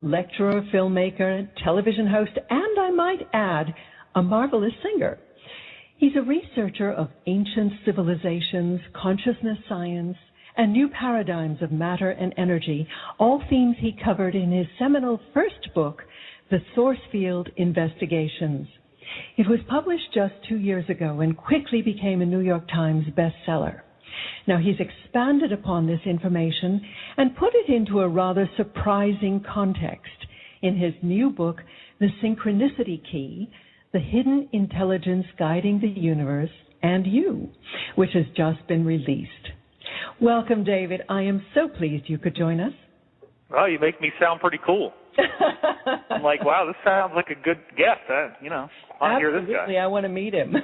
lecturer, filmmaker, television host, and I might add, a marvelous singer. He's a researcher of ancient civilizations, consciousness science, and new paradigms of matter and energy, all themes he covered in his seminal first book, The Source Field Investigations. It was published just 2 years ago and quickly became a New York Times bestseller. Now, he's expanded upon this information and put it into a rather surprising context in his new book, The Synchronicity Key, The Hidden Intelligence Guiding the Universe and You, which has just been released. Welcome, David. I am so pleased you could join us. Well, you make me sound pretty cool. I'm like, wow, this sounds like a good guest. I want to hear this guy. Absolutely, I want to meet him.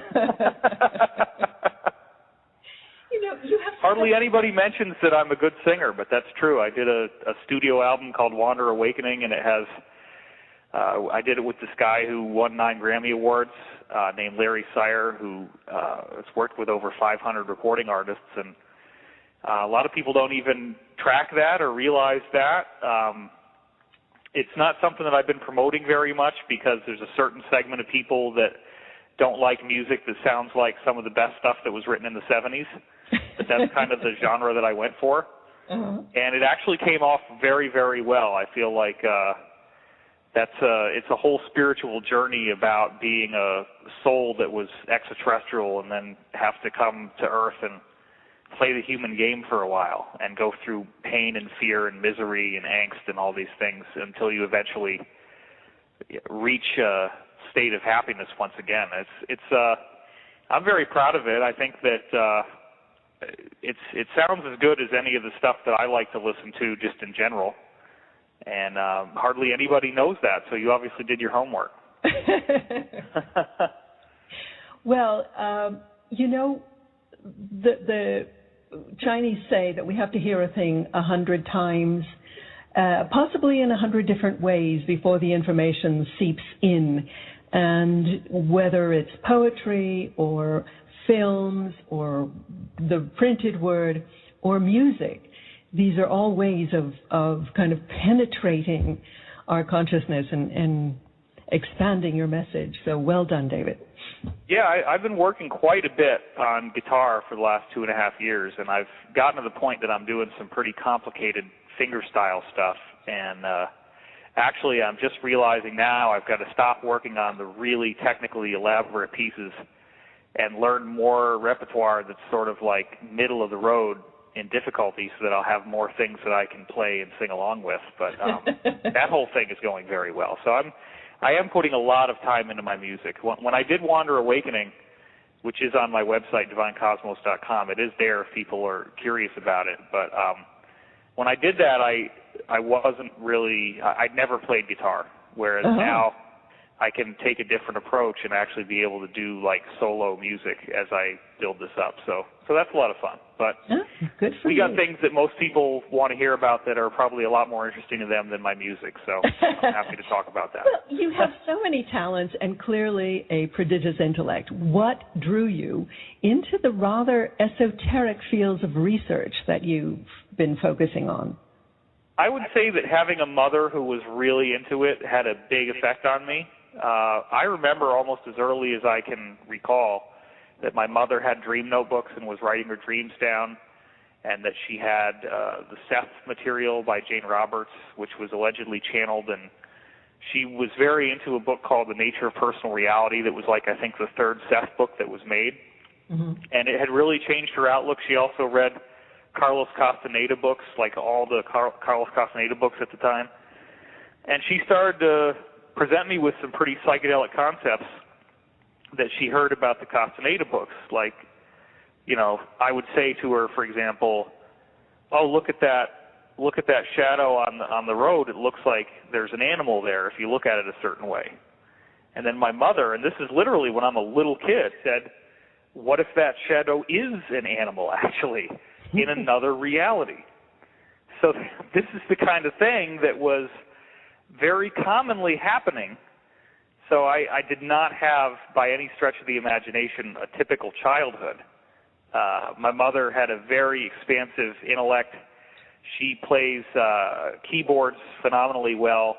You have hardly anybody mentions that I'm a good singer, but that's true. I did a studio album called Wander Awakening, and it has. I did it with this guy who won 9 Grammy Awards, named Larry Sire, who has worked with over 500 recording artists, and a lot of people don't even track that or realize that. It's not something that I've been promoting very much because there's a certain segment of people that don't like music that sounds like some of the best stuff that was written in the 70s. But that's kind of the genre that I went for. Uh-huh. And it actually came off very, very well. I feel like it's a whole spiritual journey about being a soul that was extraterrestrial and then have to come to Earth and play the human game for a while and go through pain and fear and misery and angst and all these things until you eventually reach a state of happiness once again. I'm very proud of it. I think that it sounds as good as any of the stuff that I like to listen to just in general. And hardly anybody knows that, so you obviously did your homework. Well, the Chinese say that we have to hear a thing 100 times, possibly in 100 different ways before the information seeps in. And whether it's poetry or films or the printed word or music, these are all ways of kind of penetrating our consciousness and expanding your message. So well done, David. Yeah, I've been working quite a bit on guitar for the last 2.5 years, and I've gotten to the point that I'm doing some pretty complicated fingerstyle stuff. And actually, I'm just realizing now I've got to stop working on the really technically elaborate pieces and learn more repertoire that's sort of like middle of the road in difficulty so that I'll have more things that I can play and sing along with. But that whole thing is going very well. So I am putting a lot of time into my music. When I did Wander Awakening, which is on my website, divinecosmos.com, it is there if people are curious about it. But when I did that, I wasn't really, I'd never played guitar, whereas now I can take a different approach and actually be able to do like solo music as I build this up. So that's a lot of fun. But good for we you. got things that most people want to hear about that are probably a lot more interesting to them than my music. So I'm happy to talk about that. Well, you have so many talents and clearly a prodigious intellect. What drew you into the rather esoteric fields of research that you've been focusing on? I would say that having a mother who was really into it had a big effect on me. I remember almost as early as I can recall that my mother had dream notebooks and was writing her dreams down, and that she had the Seth material by Jane Roberts, which was allegedly channeled, and she was very into a book called The Nature of Personal Reality that was like, I think, the 3rd Seth book that was made, and it had really changed her outlook. She also read Carlos Castaneda books, like all the Carlos Castaneda books at the time, and she started to present me with some pretty psychedelic concepts that she heard about the Castaneda books. Like, I would say to her, for example, oh, look at that shadow on the road. It looks like there's an animal there if you look at it a certain way. And then my mother, and this is literally when I'm a little kid, said, what if that shadow is an animal actually in another reality? So this is the kind of thing that was very commonly happening. So I did not have, by any stretch of the imagination, a typical childhood. My mother had a very expansive intellect. She plays keyboards phenomenally well.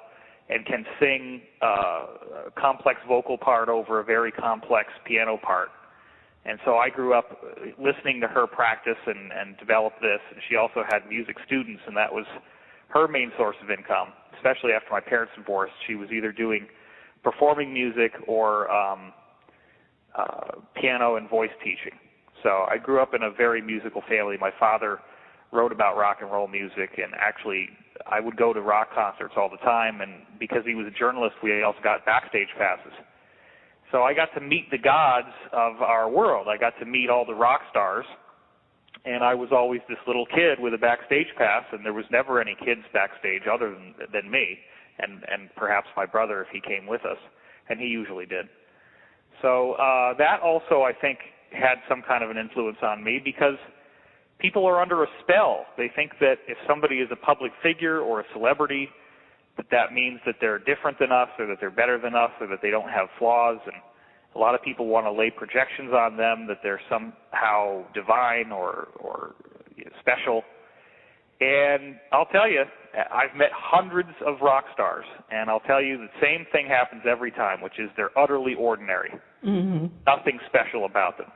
and can sing a complex vocal part over a very complex piano part. And so I grew up listening to her practice and develop this. And she also had music students, and that was her main source of income, especially after my parents divorced. She was either doing performing music or piano and voice teaching. So I grew up in a very musical family. My father wrote about rock and roll music, and actually I would go to rock concerts all the time, and because he was a journalist, we also got backstage passes. So I got to meet the gods of our world. I got to meet all the rock stars, and I was always this little kid with a backstage pass, and there was never any kids backstage other than me, and perhaps my brother if he came with us, and he usually did. So that also, I think, had some kind of an influence on me, because people are under a spell. They think that if somebody is a public figure or a celebrity, that means that they're different than us, or that they're better than us, or that they don't have flaws. And a lot of people want to lay projections on them that they're somehow divine or special. And I'll tell you, I've met hundreds of rock stars, and I'll tell you the same thing happens every time, which is they're utterly ordinary. Mm-hmm. Nothing special about them.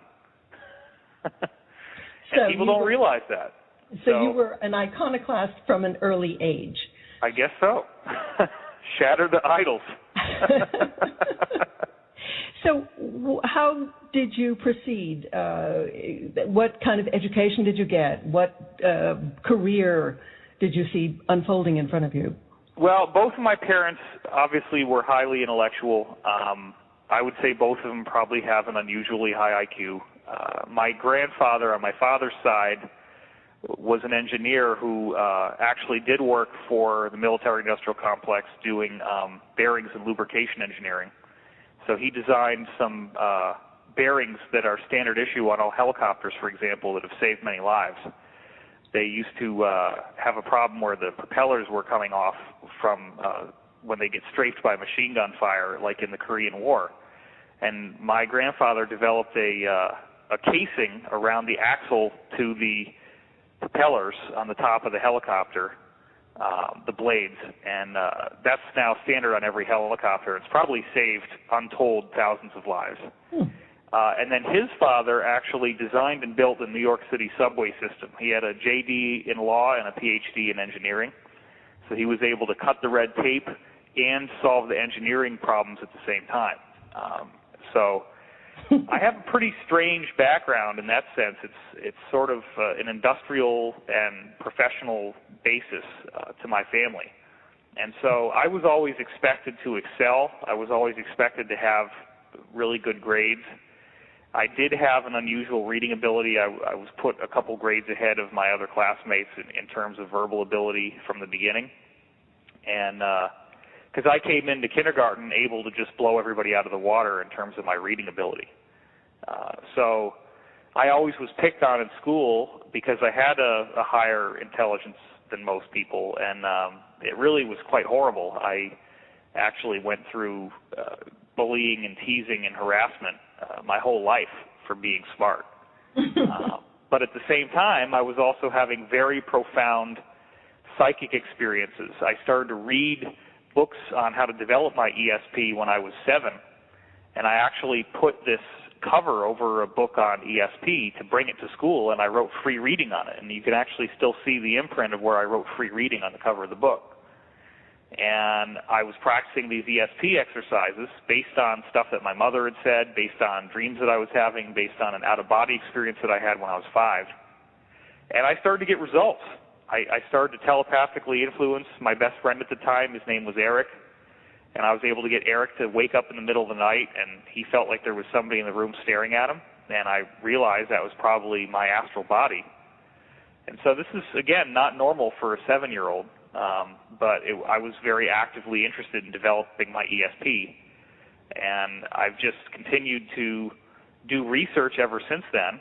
And people don't realize that. So you were an iconoclast from an early age. I guess so. Shatter the idols. So how did you proceed? What kind of education did you get? What career did you see unfolding in front of you? Well, both of my parents obviously were highly intellectual. I would say both of them probably have an unusually high IQ. My grandfather on my father's side was an engineer who actually did work for the military-industrial complex doing bearings and lubrication engineering. So he designed some bearings that are standard issue on all helicopters, for example, that have saved many lives. They used to have a problem where the propellers were coming off from when they get strafed by machine gun fire, like in the Korean War. And my grandfather developed a casing around the axle to the propellers on the top of the helicopter, the blades, and that's now standard on every helicopter. It's probably saved untold thousands of lives. And then his father actually designed and built the New York City subway system. He had a JD in law and a PhD in engineering, so he was able to cut the red tape and solve the engineering problems at the same time. So I have a pretty strange background in that sense. It's sort of an industrial and professional basis to my family. And so I was always expected to excel. I was always expected to have really good grades. I did have an unusual reading ability. I was put a couple grades ahead of my other classmates in terms of verbal ability from the beginning. And because I came into kindergarten able to just blow everybody out of the water in terms of my reading ability. So I always was picked on in school because I had a higher intelligence than most people, and it really was quite horrible. I actually went through bullying and teasing and harassment my whole life for being smart. But at the same time, I was also having very profound psychic experiences. I started to read books on how to develop my ESP when I was 7, and I actually put this cover over a book on ESP to bring it to school, and I wrote free reading on it. And you can actually still see the imprint of where I wrote free reading on the cover of the book. And I was practicing these ESP exercises based on stuff that my mother had said, based on dreams that I was having, based on an out-of-body experience that I had when I was 5. And I started to get results. I started to telepathically influence my best friend at the time. His name was Eric. And I was able to get Eric to wake up in the middle of the night, and he felt like there was somebody in the room staring at him. And I realized that was probably my astral body. And so this is, again, not normal for a 7-year-old. But I was very actively interested in developing my ESP, and I've just continued to do research ever since then.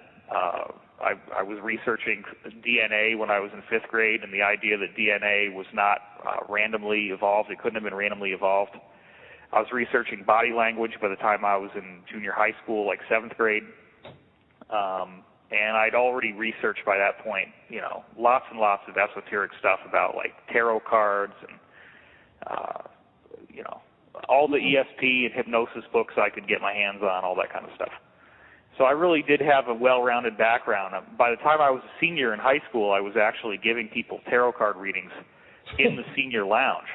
I was researching DNA when I was in 5th grade, and the idea that DNA was not randomly evolved. It couldn't have been randomly evolved. I was researching body language by the time I was in junior high school, like 7th grade. And I'd already researched by that point, lots and lots of esoteric stuff about like tarot cards and all the ESP and hypnosis books I could get my hands on, all that kind of stuff. So I really did have a well-rounded background. By the time I was a senior in high school, I was actually giving people tarot card readings in the senior lounge,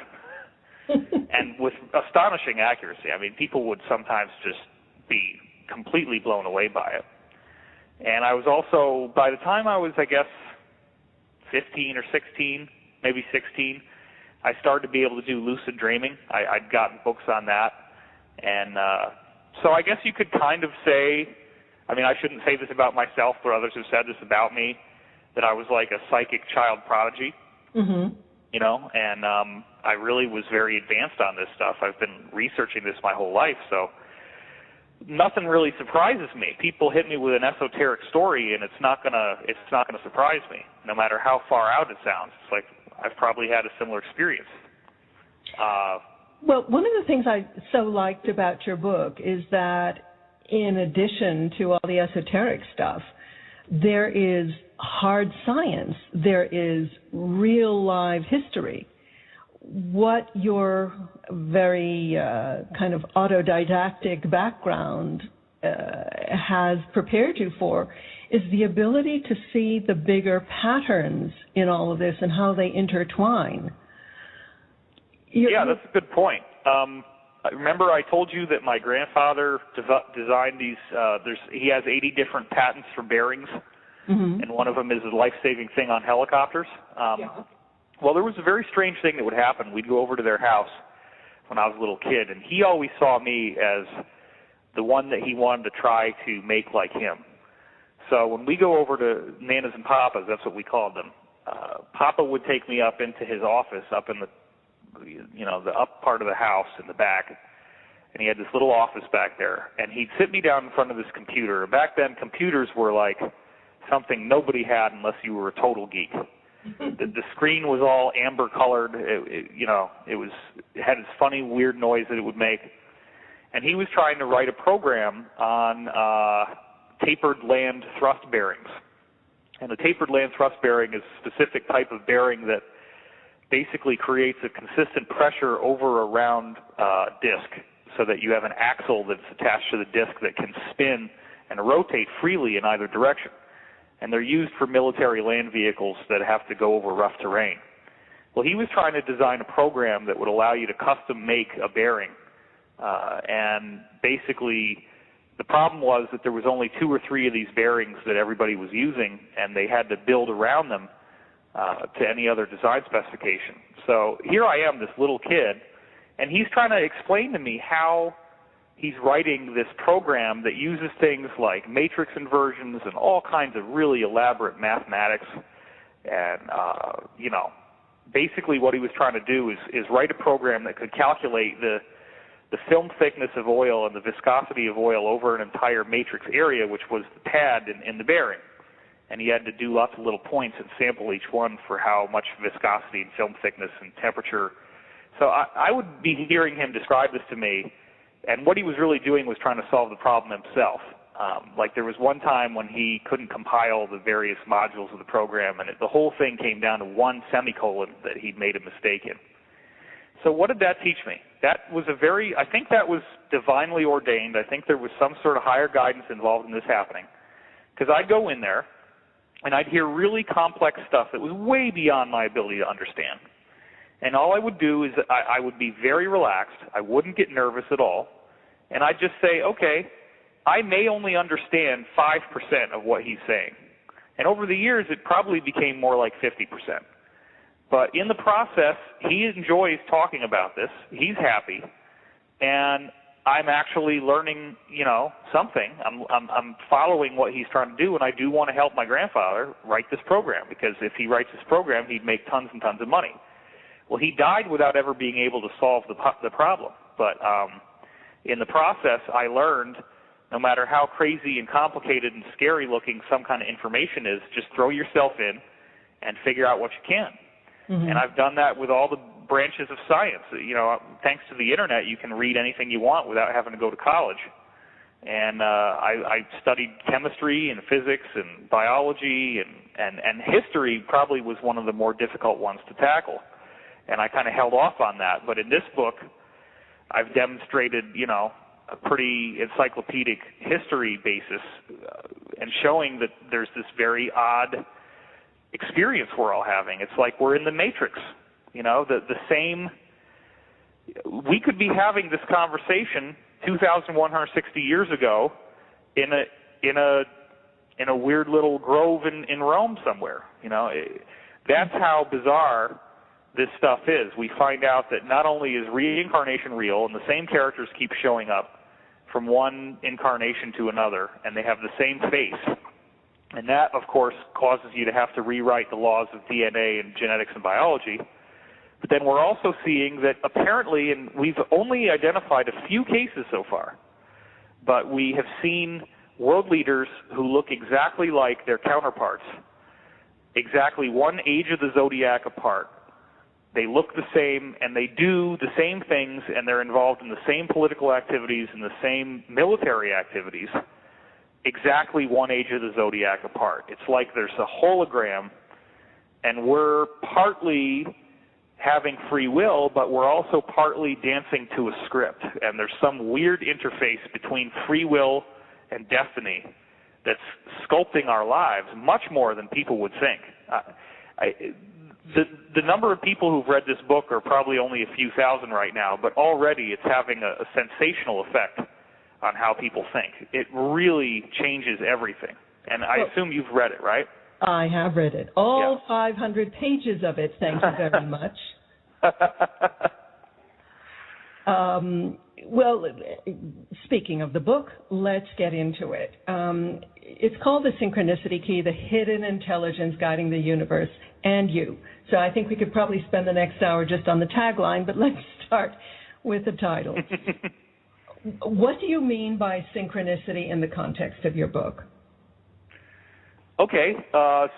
and with astonishing accuracy. I mean, people would sometimes just be completely blown away by it. And I was also, by the time I was, I guess, 15 or 16, maybe 16, I started to be able to do lucid dreaming. I'd gotten books on that. And so I guess you could kind of say, I mean, I shouldn't say this about myself, but others have said this about me, that I was like a psychic child prodigy, and I really was very advanced on this stuff. I've been researching this my whole life, so nothing really surprises me. People hit me with an esoteric story, and it's not gonna surprise me, no matter how far out it sounds. It's like I've probably had a similar experience. Well, one of the things I so liked about your book is that in addition to all the esoteric stuff, there is hard science, there is real live history. What your very kind of autodidactic background has prepared you for is the ability to see the bigger patterns in all of this and how they intertwine. Yeah, that's a good point. Remember I told you that my grandfather designed these, he has 80 different patents for bearings, and one of them is a life-saving thing on helicopters. Well, there was a very strange thing that would happen. We'd go over to their house when I was a little kid, and he always saw me as the one that he wanted to try to make like him. So when we go over to Nana's and Papa's, that's what we called them, Papa would take me up into his office up in the up part of the house in the back, and he had this little office back there, and he'd sit me down in front of this computer. Back then, computers were like something nobody had unless you were a total geek. The screen was all amber colored. It had this funny, weird noise that it would make. And he was trying to write a program on tapered land thrust bearings. And the tapered land thrust bearing is a specific type of bearing that basically creates a consistent pressure over a round disc so that you have an axle that's attached to the disc that can spin and rotate freely in either direction. And they're used for military land vehicles that have to go over rough terrain. Well, he was trying to design a program that would allow you to custom make a bearing. And basically, the problem was that there was only 2 or 3 of these bearings that everybody was using, and they had to build around them to any other design specification. So here I am, this little kid, and he's trying to explain to me how he's writing this program that uses things like matrix inversions and all kinds of really elaborate mathematics. And, basically what he was trying to do is write a program that could calculate the film thickness of oil and the viscosity of oil over an entire matrix area, which was the pad in the bearing. And he had to do lots of little points and sample each one for how much viscosity and film thickness and temperature. So I would be hearing him describe this to me, and what he was really doing was trying to solve the problem himself. Like there was one time when he couldn't compile the various modules of the program, and the whole thing came down to one semicolon that he'd made a mistake in. So what did that teach me? That was I think that was divinely ordained. I think there was some sort of higher guidance involved in this happening. Because I'd go in there, and I'd hear really complex stuff that was way beyond my ability to understand. And all I would do is I would be very relaxed. I wouldn't get nervous at all. And I'd just say, okay, I may only understand 5% of what he's saying. And over the years, it probably became more like 50%. But in the process, he enjoys talking about this. He's happy. And I'm actually learning, something. I'm following what he's trying to do, and I do want to help my grandfather write this program, because if he writes this program, he'd make tons and tons of money. Well, he died without ever being able to solve the problem. But in the process, I learned no matter how crazy and complicated and scary looking some kind of information is, just throw yourself in and figure out what you can. And I've done that with all the branches of science. Thanks to the internet, you can read anything you want without having to go to college. And I studied chemistry and physics and biology, and history probably was one of the more difficult ones to tackle. And I kind of held off on that. But in this book, I've demonstrated, a pretty encyclopedic history basis and showing that there's this very odd experience we're all having. It's like we're in the Matrix, the same. We could be having this conversation 2,160 years ago in a weird little grove in Rome somewhere. That's how bizarre this stuff is. We find out that not only is reincarnation real, and the same characters keep showing up from one incarnation to another, and they have the same face. And that, of course, causes you to have to rewrite the laws of DNA and genetics and biology. But then we're also seeing that apparently, and we've only identified a few cases so far, but we have seen world leaders who look exactly like their counterparts, exactly one age of the zodiac apart. They look the same, and they do the same things, and they're involved in the same political activities and the same military activities, exactly one age of the zodiac apart. It's like there's a hologram, and we're partly having free will, but we're also partly dancing to a script, and there's some weird interface between free will and destiny that's sculpting our lives much more than people would think. The number of people who've read this book are probably only a few thousand right now, but already it's having a sensational effect on how people think. It really changes everything. And I assume you've read it, right? I have read it. All 500 pages of it, thank you very much. Well, speaking of the book, let's get into it. It's called The Synchronicity Key, the hidden intelligence guiding the universe and you. So I think we could probably spend the next hour just on the tagline, but let's start with the title. What do you mean by synchronicity in the context of your book? Okay,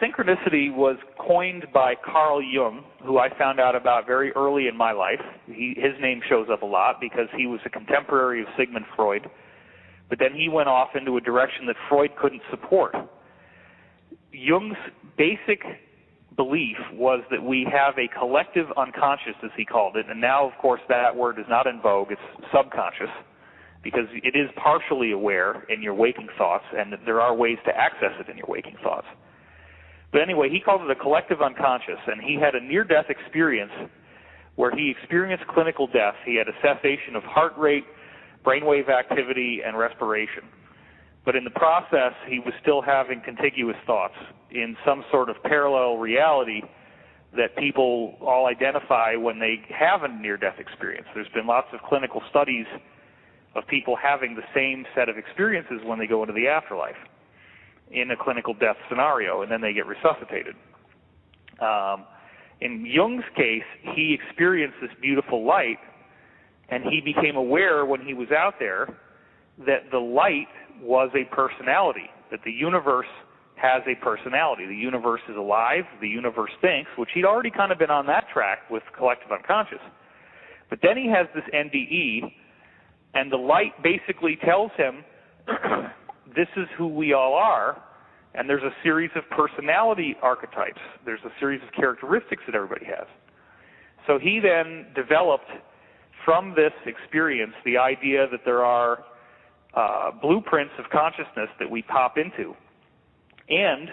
synchronicity was coined by Carl Jung, who I found out about very early in my life. His name shows up a lot because he was a contemporary of Sigmund Freud, but then he went off into a direction that Freud couldn't support. Jung's basic belief was that we have a collective unconscious, as he called it, and now, of course, that word is not in vogue. It's subconscious, because it is partially aware in your waking thoughts, and there are ways to access it in your waking thoughts. But anyway, he called it a collective unconscious, and he had a near-death experience where he experienced clinical death. He had a cessation of heart rate, brainwave activity, and respiration. But in the process, he was still having contiguous thoughts in some sort of parallel reality that people all identify when they have a near-death experience. There's been lots of clinical studies of people having the same set of experiences when they go into the afterlife in a clinical death scenario, and then they get resuscitated. In Jung's case, he experienced this beautiful light, and he became aware when he was out there that the light was a personality, that the universe has a personality. The universe is alive, the universe thinks, which he'd already kind of been on that track with collective unconscious. But then he has this NDE, and the light basically tells him, this is who we all are, and there's a series of personality archetypes. There's a series of characteristics that everybody has. So he then developed from this experience the idea that there are blueprints of consciousness that we pop into, and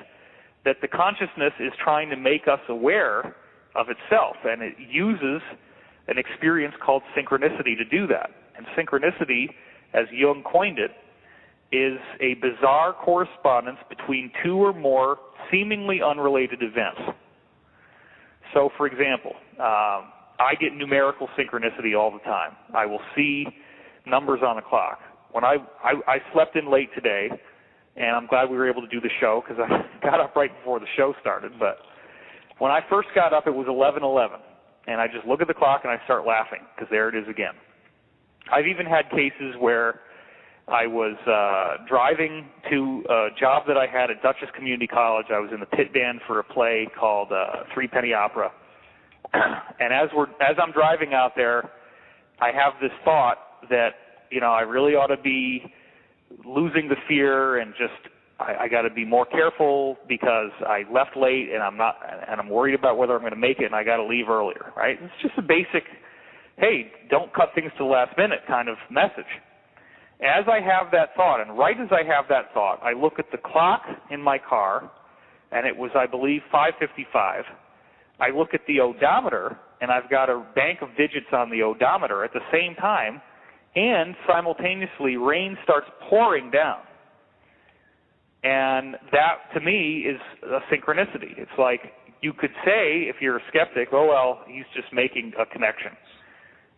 that the consciousness is trying to make us aware of itself, and it uses an experience called synchronicity to do that. And synchronicity, as Jung coined it, is a bizarre correspondence between two or more seemingly unrelated events. So, for example, I get numerical synchronicity all the time. I will see numbers on the clock. When I slept in late today, and I'm glad we were able to do the show because I got up right before the show started, but when I first got up, it was 11:11, and I just look at the clock and I start laughing because there it is again. I've even had cases where I was driving to a job that I had at Dutchess Community College. I was in the pit band for a play called Three Penny Opera. And as I'm driving out there, I have this thought that, I really ought to be losing the fear and just I got to be more careful because I left late and I'm worried about whether I'm going to make it and I got to leave earlier, right? It's just a basic hey, don't cut things to the last minute kind of message. As I have that thought, and right as I have that thought, I look at the clock in my car, and it was, I believe, 5:55. I look at the odometer, and I've got a bank of digits on the odometer at the same time, and simultaneously rain starts pouring down. And that, to me, is a synchronicity. It's like you could say, if you're a skeptic, oh, well, he's just making a connection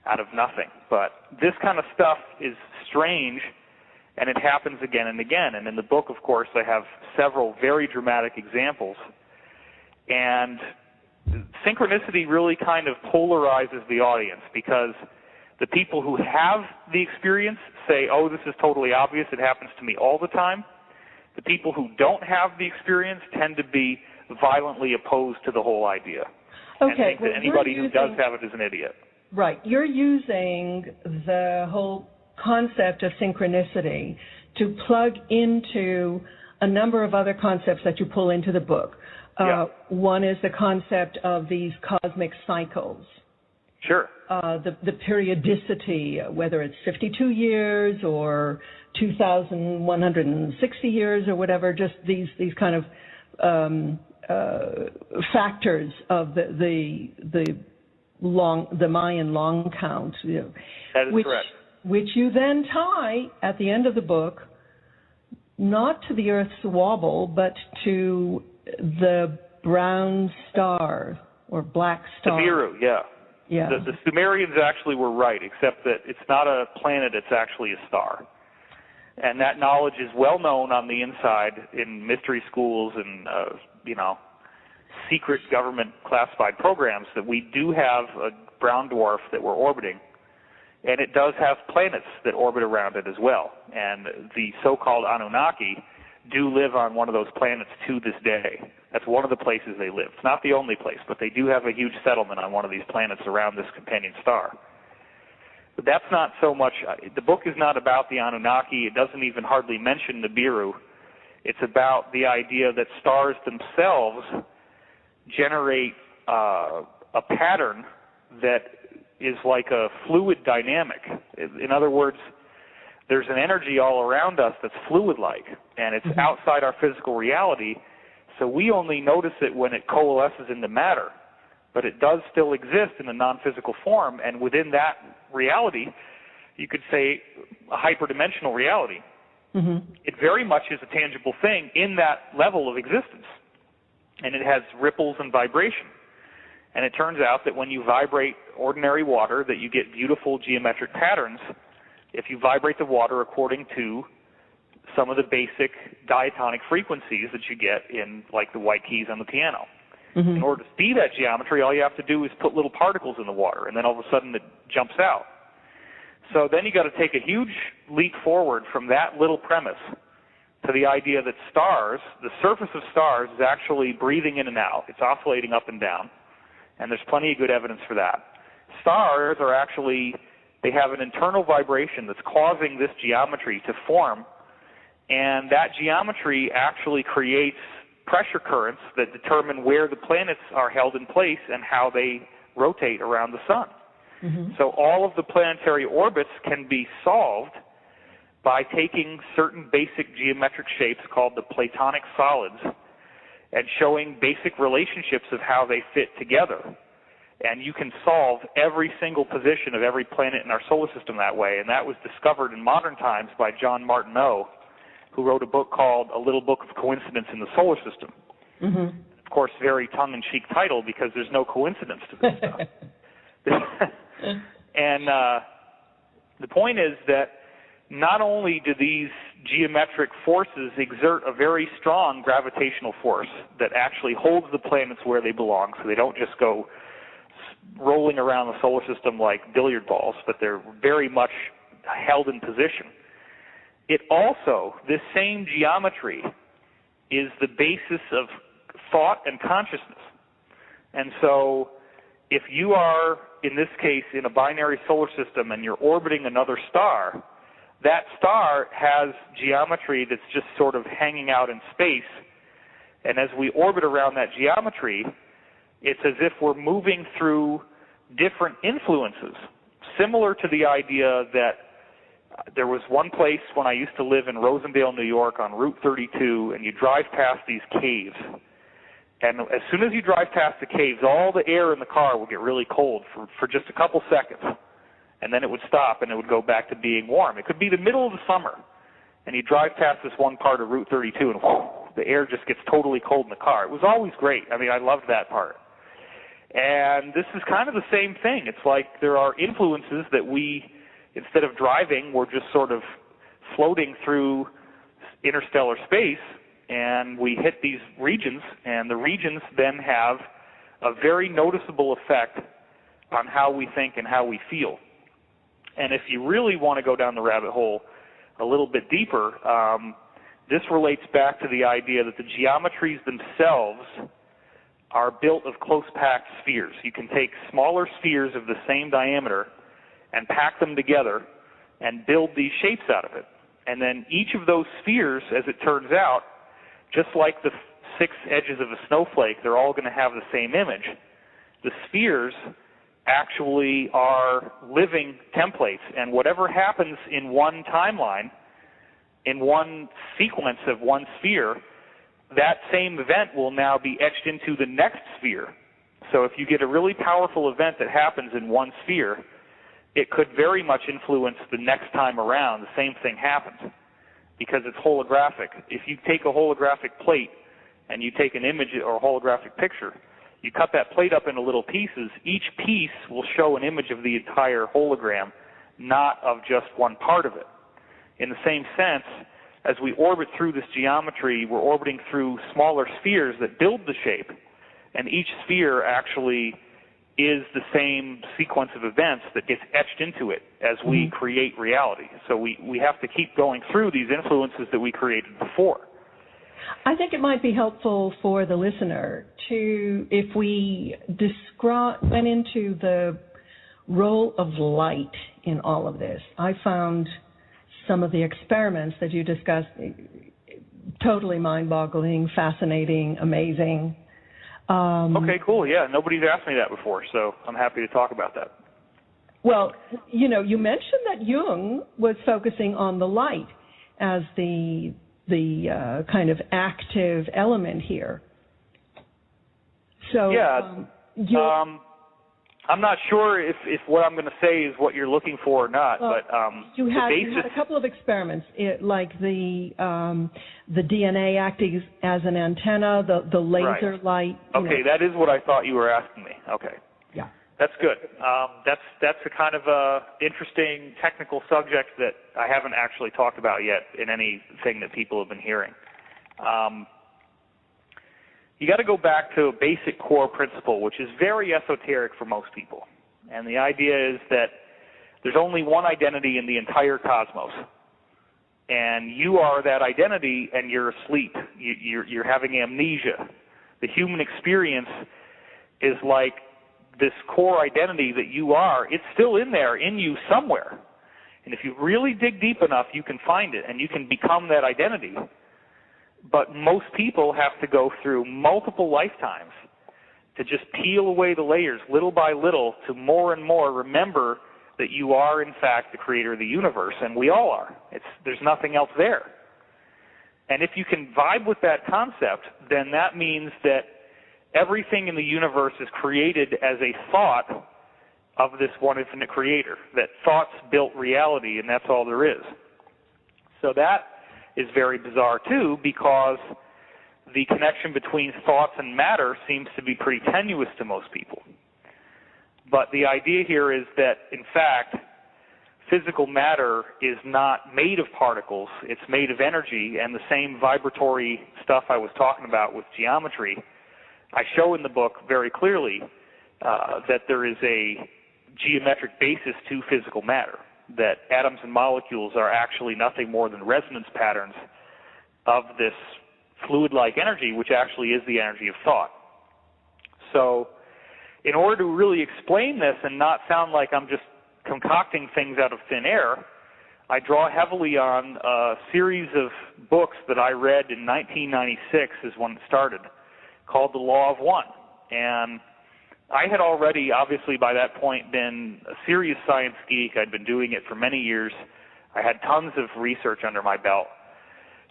out of nothing. But this kind of stuff is strange, and it happens again and again. And in the book, of course, I have several very dramatic examples. And synchronicity really kind of polarizes the audience, because the people who have the experience say, oh, this is totally obvious, it happens to me all the time. The people who don't have the experience tend to be violently opposed to the whole idea. Okay, and think that anybody who does have it is an idiot. Right. You're using the whole concept of synchronicity to plug into a number of other concepts that you pull into the book. One is the concept of these cosmic cycles. Sure. The periodicity, whether it's 52 years or 2,160 years or whatever, just these kind of factors of the Mayan long count. You know, that is correct. Which you then tie at the end of the book, not to the Earth's wobble, but to the brown star or black star. Nibiru, yeah. Yeah. The Sumerians actually were right, except that it's not a planet, it's actually a star. And that knowledge is well known on the inside in mystery schools and, secret government classified programs, that we do have a brown dwarf that we're orbiting. And it does have planets that orbit around it as well. And the so-called Anunnaki do live on one of those planets to this day. That's one of the places they live. It's not the only place, but they do have a huge settlement on one of these planets around this companion star. But that's not so much, the book is not about the Anunnaki. It doesn't even hardly mention Nibiru. It's about the idea that stars themselves generate a pattern that is like a fluid dynamic. In other words, there's an energy all around us that's fluid-like, and it's outside our physical reality, so we only notice it when it coalesces into matter. But it does still exist in a non-physical form, and within that reality, you could say a hyperdimensional reality. It very much is a tangible thing in that level of existence, and it has ripples and vibration. And it turns out that when you vibrate ordinary water, that you get beautiful geometric patterns if you vibrate the water according to some of the basic diatonic frequencies that you get in, like, the white keys on the piano. In order to see that geometry, all you have to do is put little particles in the water, and then all of a sudden it jumps out. So then you got to take a huge leap forward from that little premise to the idea that stars, the surface of stars, is actually breathing in and out. It's oscillating up and down, and there's plenty of good evidence for that. Stars are actually, they have an internal vibration that's causing this geometry to form, and that geometry actually creates pressure currents that determine where the planets are held in place and how they rotate around the sun. So all of the planetary orbits can be solved by taking certain basic geometric shapes called the Platonic solids and showing basic relationships of how they fit together. And you can solve every single position of every planet in our solar system that way. And that was discovered in modern times by John Martineau, who wrote a book called A Little Book of Coincidence in the Solar System. Of course, very tongue-in-cheek title, because there's no coincidence to this stuff. And the point is that not only do these geometric forces exert a very strong gravitational force that actually holds the planets where they belong, so they don't just go rolling around the solar system like billiard balls, but they're very much held in position. It also, this same geometry is the basis of thought and consciousness. And so if you are, in this case, in a binary solar system and you're orbiting another star, that star has geometry that's just sort of hanging out in space. And as we orbit around that geometry, it's as if we're moving through different influences similar to the idea that there was one place when I used to live in Rosendale, New York on Route 32, and you drive past these caves. And as soon as you drive past the caves, all the air in the car will get really cold for just a couple seconds. And then it would stop and it would go back to being warm. It could be the middle of the summer, and you drive past this one part of Route 32, and whoosh, the air just gets totally cold in the car. It was always great. I mean, I loved that part. And this is kind of the same thing. It's like there are influences that we, instead of driving, we're just sort of floating through interstellar space, and we hit these regions, and the regions then have a very noticeable effect on how we think and how we feel. And if you really want to go down the rabbit hole a little bit deeper, this relates back to the idea that the geometries themselves are built of close-packed spheres. You can take smaller spheres of the same diameter and pack them together and build these shapes out of it. And then each of those spheres, as it turns out, just like the 6 edges of a snowflake, they're all going to have the same image. The spheres actually are living templates, and whatever happens in one timeline, in one sequence of one sphere, that same event will now be etched into the next sphere. So if you get a really powerful event that happens in one sphere, it could very much influence the next time around. The same thing happens because it's holographic. If you take a holographic plate and you take an image or a holographic picture, you cut that plate up into little pieces. Each piece will show an image of the entire hologram, not of just one part of it. In the same sense, as we orbit through this geometry, we're orbiting through smaller spheres that build the shape, and each sphere actually is the same sequence of events that gets etched into it as we create reality. So we have to keep going through these influences that we created before. I think it might be helpful for the listener to, if we went into the role of light in all of this. I found some of the experiments that you discussed totally mind-boggling, fascinating, amazing. Okay, cool. Yeah, nobody's asked me that before, so I'm happy to talk about that. Well, you know, you mentioned that Jung was focusing on the light as the kind of active element here. So yeah, I'm not sure if what I'm going to say is what you're looking for or not, but you had a couple of experiments, like the DNA acting as an antenna, the laser light. Okay, that is what I thought you were asking me. Okay. Yeah. That's good. That's a kind of interesting technical subject that I haven't actually talked about yet in anything that people have been hearing. You got to go back to a basic core principle, which is very esoteric for most people. And the idea is that there's only one identity in the entire cosmos. And you are that identity, and you're asleep. You're having amnesia. The human experience is like this core identity that you are. It's still in there, in you somewhere. And if you really dig deep enough, you can find it, and you can become that identity. But most people have to go through multiple lifetimes to just peel away the layers little by little to more and more remember that you are, in fact, the creator of the universe, and we all are. There's nothing else there. And if you can vibe with that concept, then that means that everything in the universe is created as a thought of this one infinite creator, that thoughts built reality, and that's all there is. So that is very bizarre, too, because the connection between thoughts and matter seems to be pretty tenuous to most people. But the idea here is that, in fact, physical matter is not made of particles. It's made of energy, and the same vibratory stuff I was talking about with geometry, I show in the book very clearly that there is a geometric basis to physical matter, that atoms and molecules are actually nothing more than resonance patterns of this fluid-like energy, which actually is the energy of thought. So in order to really explain this and not sound like I'm just concocting things out of thin air, I draw heavily on a series of books that I read in 1996 is when it started, called The Law of One. And I had already, obviously by that point, been a serious science geek. I'd been doing it for many years. I had tons of research under my belt.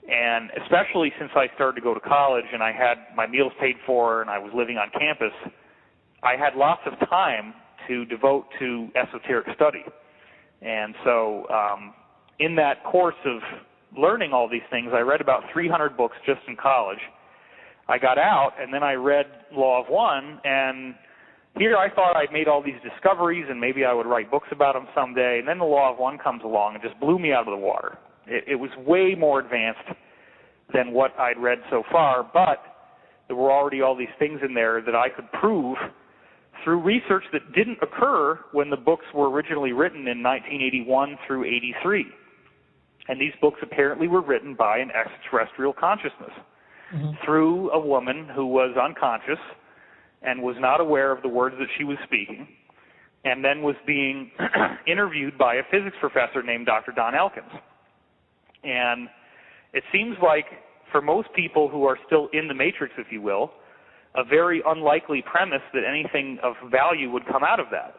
And especially since I started to go to college and I had my meals paid for and I was living on campus, I had lots of time to devote to esoteric study. And so in that course of learning all these things, I read about 300 books just in college. I got out, and then I read Law of One, and here I thought I'd made all these discoveries, and maybe I would write books about them someday, and then the Law of One comes along and just blew me out of the water. It was way more advanced than what I'd read so far, but there were already all these things in there that I could prove through research that didn't occur when the books were originally written in 1981 through 83. And these books apparently were written by an extraterrestrial consciousness through a woman who was unconscious and was not aware of the words that she was speaking, and then was being interviewed by a physics professor named Dr. Don Elkins. And it seems like, for most people who are still in the matrix, if you will, a very unlikely premise that anything of value would come out of that.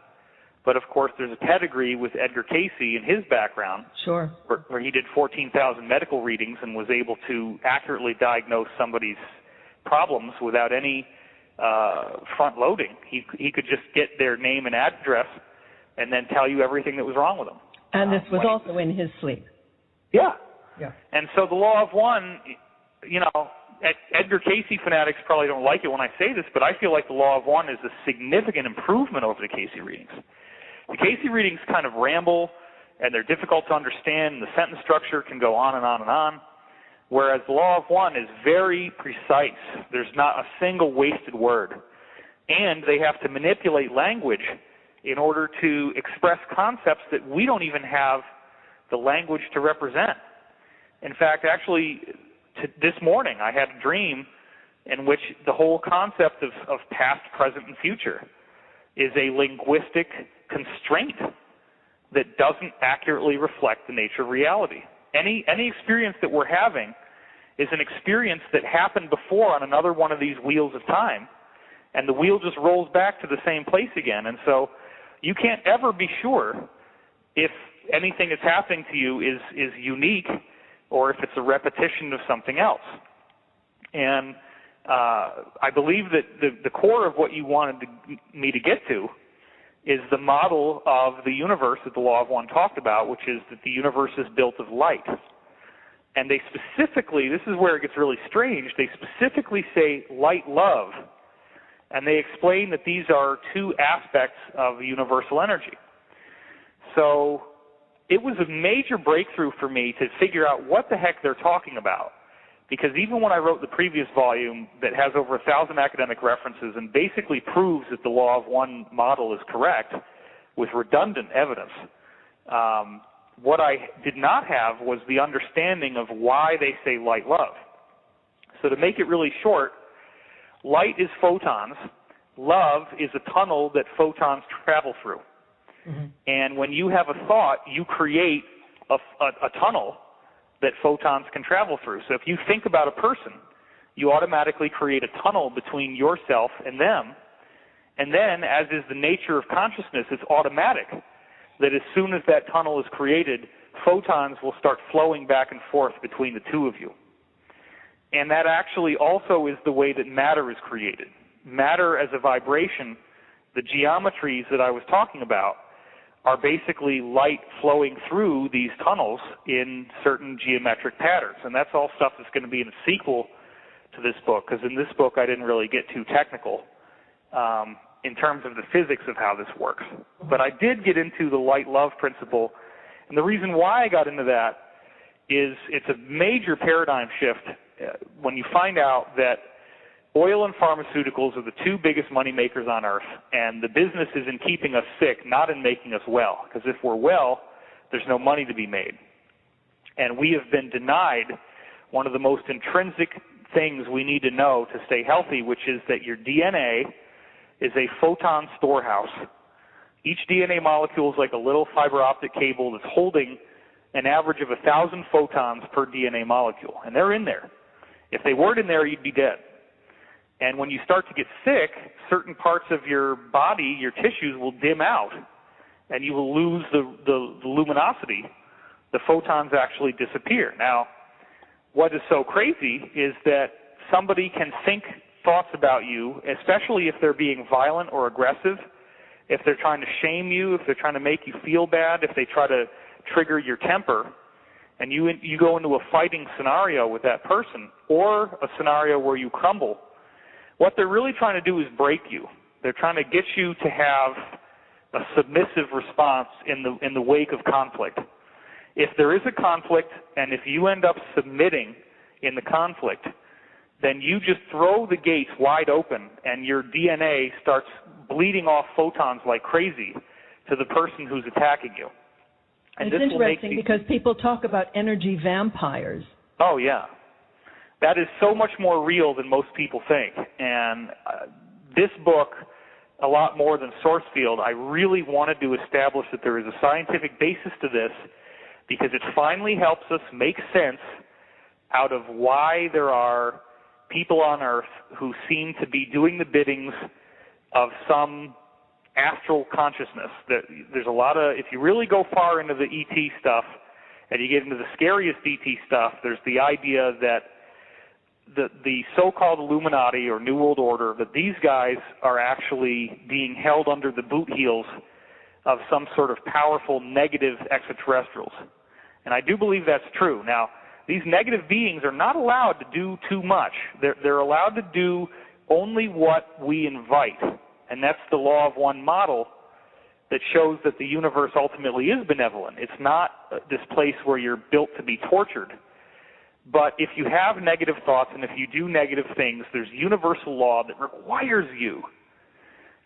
But, of course, there's a pedigree with Edgar Cayce in his background, sure, where he did 14,000 medical readings and was able to accurately diagnose somebody's problems without any front-loading. He could just get their name and address and then tell you everything that was wrong with them. And this was also in his sleep. Yeah. Yeah. And so the Law of One, you know, Edgar Cayce fanatics probably don't like it when I say this, but I feel like the Law of One is a significant improvement over the Cayce readings. The Cayce readings kind of ramble, and they're difficult to understand, and the sentence structure can go on and on and on, whereas the Law of One is very precise. There's not a single wasted word. And they have to manipulate language in order to express concepts that we don't even have the language to represent. In fact, actually, this morning I had a dream in which the whole concept of past, present, and future is a linguistic constraint that doesn't accurately reflect the nature of reality. Any experience that we're having is an experience that happened before on another one of these wheels of time, and the wheel just rolls back to the same place again. And so you can't ever be sure if anything that's happening to you is unique or if it's a repetition of something else. And I believe that the core of what you wanted me to get to is the model of the universe that the Law of One talked about, which is that the universe is built of light. And they specifically, this is where it gets really strange, they specifically say light love. And they explain that these are two aspects of universal energy. So it was a major breakthrough for me to figure out what the heck they're talking about. Because even when I wrote the previous volume that has over 1,000 academic references and basically proves that the Law of One model is correct with redundant evidence, what I did not have was the understanding of why they say light love. So to make it really short, light is photons. Love is a tunnel that photons travel through. Mm-hmm. And when you have a thought, you create a tunnel that photons can travel through. So if you think about a person, you automatically create a tunnel between yourself and them. And then, as is the nature of consciousness, it's automatic that as soon as that tunnel is created, photons will start flowing back and forth between the two of you. And that actually also is the way that matter is created. Matter as a vibration, the geometries that I was talking about, are basically light flowing through these tunnels in certain geometric patterns. And that's all stuff that's going to be in a sequel to this book, because in this book I didn't really get too technical in terms of the physics of how this works. But I did get into the light-love principle, and the reason why I got into that is it's a major paradigm shift when you find out that oil and pharmaceuticals are the two biggest money makers on earth, and the business is in keeping us sick, not in making us well. Because if we're well, there's no money to be made. And we have been denied one of the most intrinsic things we need to know to stay healthy, which is that your DNA is a photon storehouse. Each DNA molecule is like a little fiber optic cable that's holding an average of 1,000 photons per DNA molecule. And they're in there. If they weren't in there, you'd be dead. And when you start to get sick, certain parts of your body, your tissues, will dim out, and you will lose the luminosity. The photons actually disappear. Now, what is so crazy is that somebody can think thoughts about you, especially if they're being violent or aggressive, if they're trying to shame you, if they're trying to make you feel bad, if they try to trigger your temper, and you go into a fighting scenario with that person, or a scenario where you crumble. What they're really trying to do is break you. They're trying to get you to have a submissive response in the wake of conflict. If there is a conflict, and if you end up submitting in the conflict, then you just throw the gates wide open, and your DNA starts bleeding off photons like crazy to the person who's attacking you. And it's interesting because people talk about energy vampires. Oh, yeah. That is so much more real than most people think. And this book, a lot more than Sourcefield, I really wanted to establish that there is a scientific basis to this, because it finally helps us make sense out of why there are people on Earth who seem to be doing the biddings of some astral consciousness. There's a lot of, if you really go far into the ET stuff and you get into the scariest ET stuff, there's the idea that the so-called Illuminati or New World Order, that these guys are actually being held under the boot heels of some sort of powerful negative extraterrestrials. And I do believe that's true. Now, these negative beings are not allowed to do too much. They're allowed to do only what we invite. And that's the law of one model that shows that the universe ultimately is benevolent. It's not this place where you're built to be tortured. But if you have negative thoughts and if you do negative things, there's universal law that requires you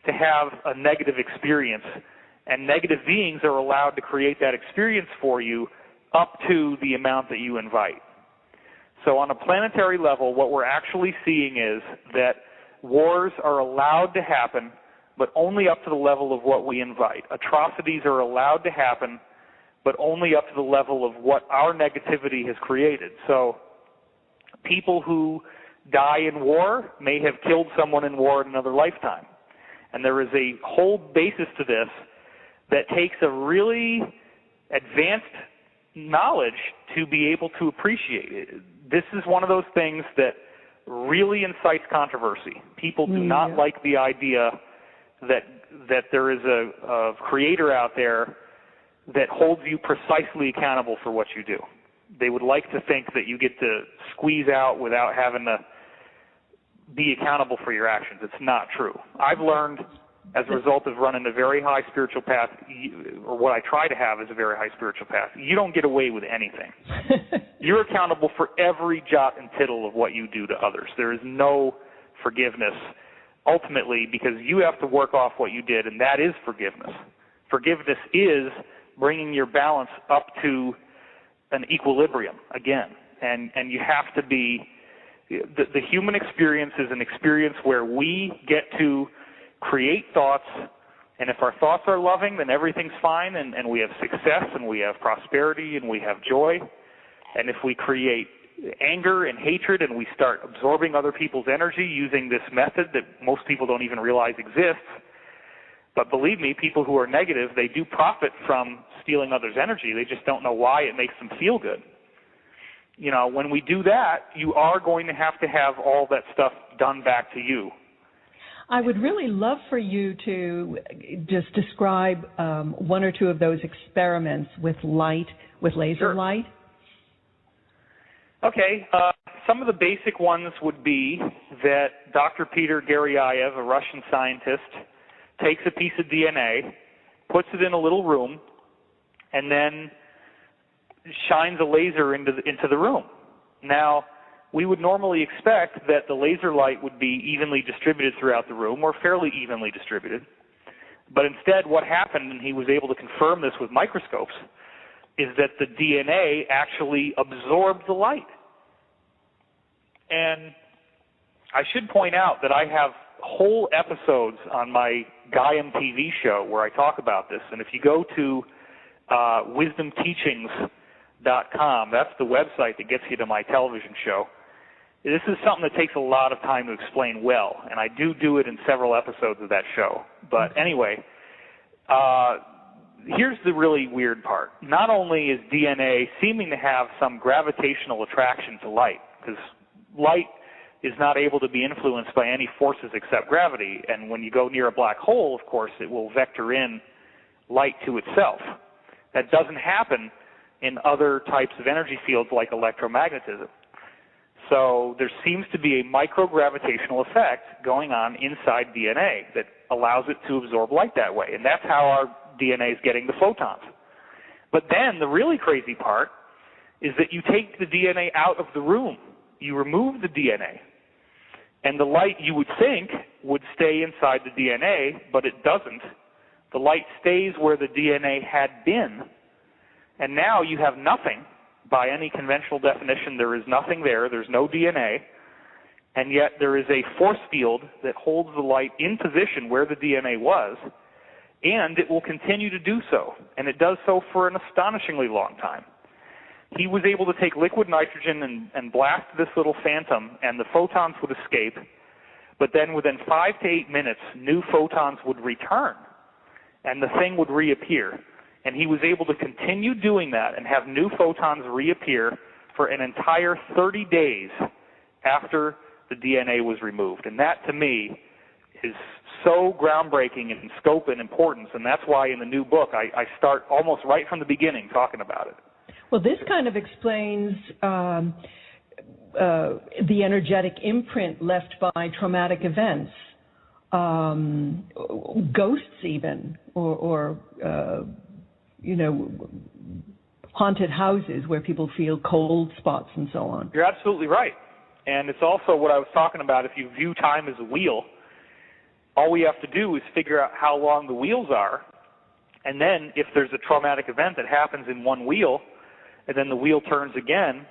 to have a negative experience. And negative beings are allowed to create that experience for you up to the amount that you invite. So on a planetary level, what we're actually seeing is that wars are allowed to happen, but only up to the level of what we invite. Atrocities are allowed to happen, but only up to the level of what our negativity has created. So people who die in war may have killed someone in war in another lifetime. And there is a whole basis to this that takes a really advanced knowledge to be able to appreciate it. This is one of those things that really incites controversy. People do not like the idea that there is a creator out there that holds you precisely accountable for what you do. They would like to think that you get to squeeze out without having to be accountable for your actions. It's not true. I've learned as a result of running a very high spiritual path, or what I try to have is a very high spiritual path, you don't get away with anything. You're accountable for every jot and tittle of what you do to others. There is no forgiveness, ultimately, because you have to work off what you did, and that is forgiveness. Forgiveness is bringing your balance up to an equilibrium again. And you have to be, the human experience is an experience where we get to create thoughts, and if our thoughts are loving, then everything's fine, and we have success, and we have prosperity, and we have joy. And if we create anger and hatred, and we start absorbing other people's energy using this method that most people don't even realize exists, but believe me, people who are negative, they do profit from stealing others' energy. They just don't know why it makes them feel good. You know, when we do that, you are going to have all that stuff done back to you. I would really love for you to just describe one or two of those experiments with light, with laser light. Okay. Some of the basic ones would be that Dr. Peter Garyaev, a Russian scientist, takes a piece of DNA, puts it in a little room, and then shines a laser into the room. Now, we would normally expect that the laser light would be evenly distributed throughout the room, or fairly evenly distributed. But instead, what happened, and he was able to confirm this with microscopes, is that the DNA actually absorbed the light. And I should point out that I have whole episodes on my Gaiam TV show where I talk about this. And if you go to wisdomteachings.com, that's the website that gets you to my television show, This is something that takes a lot of time to explain well, and I do it in several episodes of that show. But anyway, here's the really weird part. Not only is DNA seeming to have some gravitational attraction to light, because light is not able to be influenced by any forces except gravity, and when you go near a black hole, of course, it will vector in light to itself. That doesn't happen in other types of energy fields like electromagnetism. So there seems to be a microgravitational effect going on inside DNA that allows it to absorb light that way, and that's how our DNA is getting the photons. But then the really crazy part is that you take the DNA out of the room. You remove the DNA, and the light, you would think, would stay inside the DNA, but it doesn't. The light stays where the DNA had been, and now you have nothing. By any conventional definition, there is nothing there. There's no DNA, and yet there is a force field that holds the light in position where the DNA was, and it will continue to do so, and it does so for an astonishingly long time. He was able to take liquid nitrogen and blast this little phantom, and the photons would escape, but then within 5 to 8 minutes, new photons would return, and the thing would reappear. And he was able to continue doing that and have new photons reappear for an entire 30 days after the DNA was removed. And that, to me, is so groundbreaking in scope and importance, and that's why in the new book I start almost right from the beginning talking about it. Well, this kind of explains the energetic imprint left by traumatic events, ghosts even, or haunted houses where people feel cold spots and so on. You're absolutely right. And it's also what I was talking about. If you view time as a wheel, all we have to do is figure out how long the wheels are, and then if there's a traumatic event that happens in one wheel, and then the wheel turns again,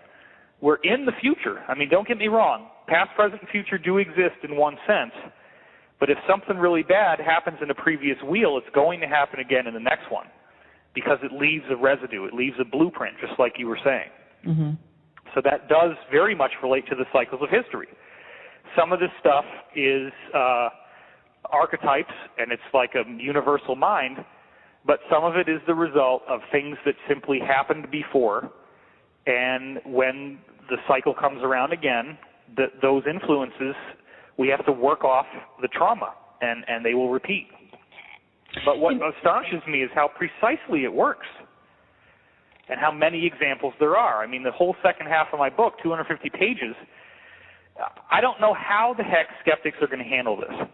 we're in the future. I mean, don't get me wrong. Past, present, and future do exist in one sense, but if something really bad happens in a previous wheel, it's going to happen again in the next one, because it leaves a residue, it leaves a blueprint, just like you were saying. Mm-hmm. So that does very much relate to the cycles of history. Some of this stuff is archetypes, and it's like a universal mind, but some of it is the result of things that simply happened before, and when the cycle comes around again, those influences, we have to work off the trauma, and they will repeat. But what astonishes me is how precisely it works and how many examples there are. I mean, the whole second half of my book, 250 pages, I don't know how the heck skeptics are going to handle this,